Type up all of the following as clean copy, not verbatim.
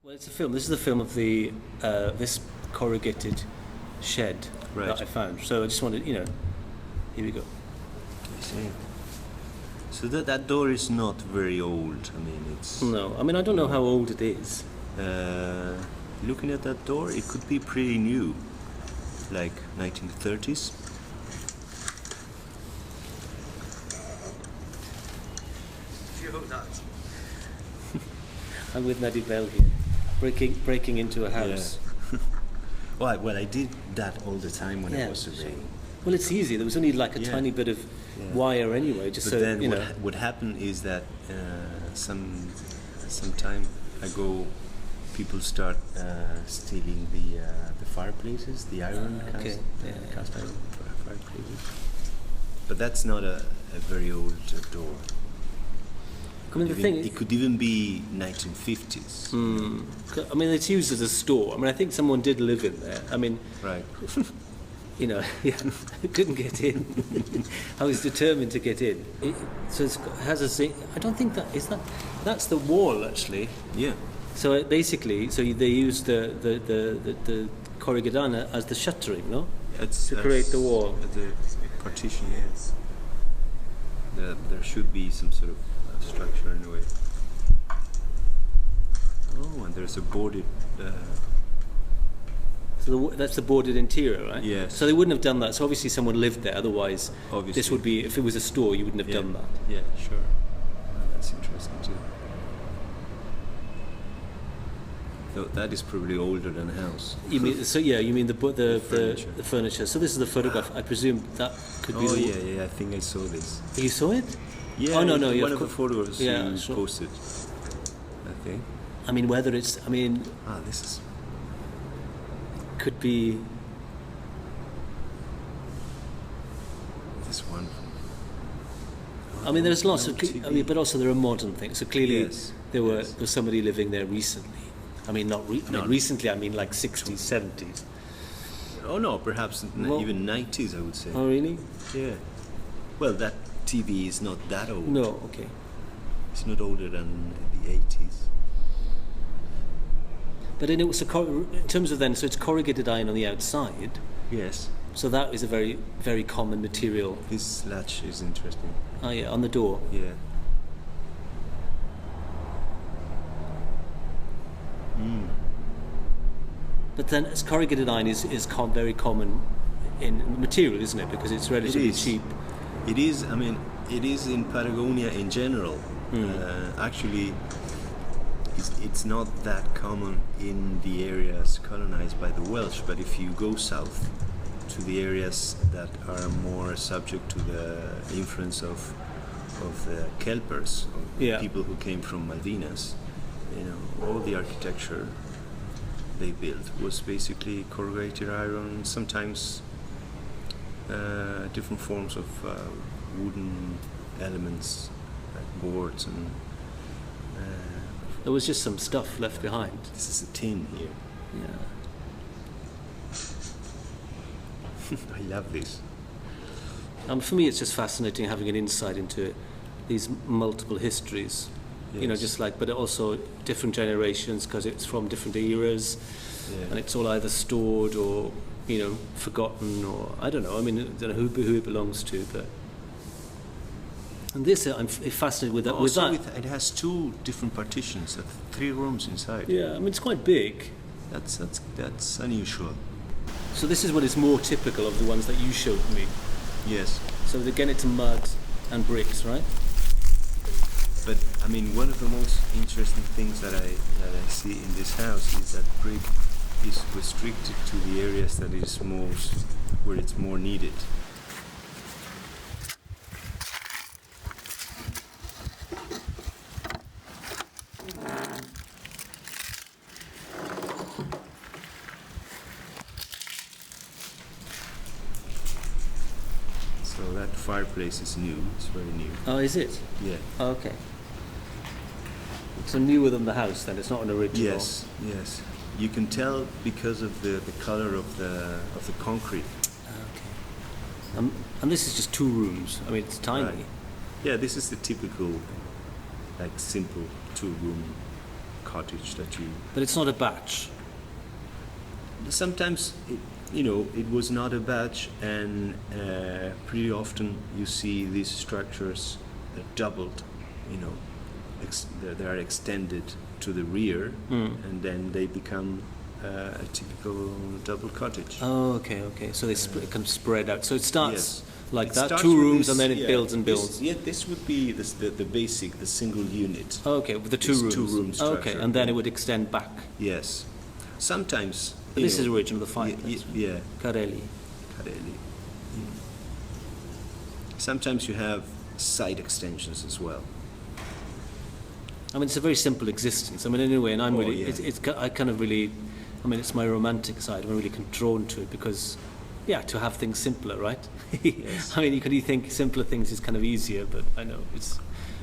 Well, it's a film. This is the film of the this corrugated shed that I found. So I just wanted, here we go. I see. So that door is not very old. I mean, it's... No, I mean, I don't know how old it is. Looking at that door, it could be pretty new, like 1930s. I'm with Nadie Bell here, breaking into a house. Yeah. Well, I did that all the time when I was surveying. Well, it's easy. There was only like a tiny bit of wire anyway, just but so then what happened is that some time ago, people start stealing the fireplaces, the iron cast iron fireplaces. But that's not a very old door. I mean, It could even be 1950s. I mean, it's used as a store. I mean, I think someone did live in there. I mean, right. I couldn't get in. I was determined to get in. So it has a. I don't think that's the wall actually. Yeah. So basically, they use the corrugadana as the shuttering, no? To create the wall. The partition, yes. There should be some sort of structure in a way. Oh, and there's a boarded... So that's the boarded interior, right? Yes. So they wouldn't have done that. So obviously someone lived there. Otherwise, this would be... If it was a store, you wouldn't have done that. Yeah, sure. That's interesting too. So that is probably older than a house. You mean so? Yeah, you mean the furniture. So this is the photograph. I presume that could be. Oh yeah. I think I saw this. You saw it? Yeah. Oh no. One of the photos you posted. I think. I mean, whether it's. I mean. This is. Could be. This one. I mean, there's lots of. I mean, but also there are modern things. So clearly, there was somebody living there recently. I mean, not recently. I mean, like 60s, 70s. Oh no, perhaps even 90s. I would say. Oh really? Yeah. Well, that TV is not that old. No, okay. It's not older than the 80s. But in terms of then, so it's corrugated iron on the outside. Yes. So that is a very, very common material. This latch is interesting. Oh yeah, on the door. Yeah. But then corrugated iron is very common in material, isn't it? Because it's relatively cheap. It is. I mean, it is in Patagonia in general. Actually, it's not that common in the areas colonized by the Welsh. But if you go south to the areas that are more subject to the influence of the Kelpers, people who came from Malvinas, all the architecture they built was basically corrugated iron, sometimes different forms of wooden elements like boards and there was just some stuff left behind. This is a tin here. Yeah. I love this. For me it's just fascinating having an insight into these multiple histories. Yes. Just like, but also different generations because it's from different eras, and it's all either stored or forgotten, or I don't know. I mean, I don't know who it belongs to, but and this I'm fascinated with that. Also, it has two different partitions, 3 rooms inside. Yeah, I mean it's quite big. That's unusual. So this is what is more typical of the ones that you showed me. Yes. So again, it's mud and bricks, right? But I mean, one of the most interesting things that I see in this house is that brick is restricted to the areas that is where it's more needed. So that fireplace is new. It's very new. Oh, is it? Yeah. Oh, okay. So newer than the house, then it's not an original. Yes. You can tell because of the color of the concrete. Okay. And this is just 2 rooms. I mean, it's tiny. Right. Yeah, this is the typical, simple 2-room cottage that you. But it's not a batch. Sometimes, it was not a batch, and pretty often you see these structures doubled. They are extended to the rear, and then they become a typical double cottage. Oh, okay. So they kind of spread out. So it starts like that, starts 2 with rooms, this, and then it builds and builds. This would be the basic, the single unit. Okay, with the 2 rooms. 2-room structure. Okay, and then it would extend back. Yes. Sometimes. But this is original, the fireplace. Yeah. Carelli. Sometimes you have side extensions as well. I mean, it's a very simple existence. I mean, anyway, and I'm I kind of really, I mean, it's my romantic side. I'm really drawn to it because, to have things simpler, right? Yes. I mean, you think simpler things is kind of easier, but I know it's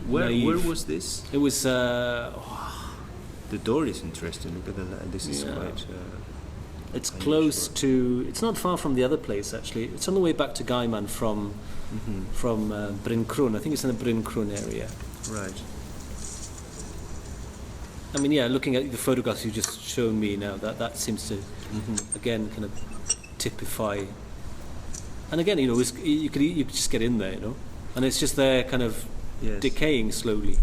Where naive. was this? It was, The door is interesting. Look at that. This is quite... it's close to, it's not far from the other place, actually. It's on the way back to Gaiman from Bryn Crwn. I think it's in the Bryn Crwn area. Right. I mean, looking at the photographs you've just shown me now, that seems to, again, kind of typify. And again, you could just get in there, and it's just there kind of decaying slowly.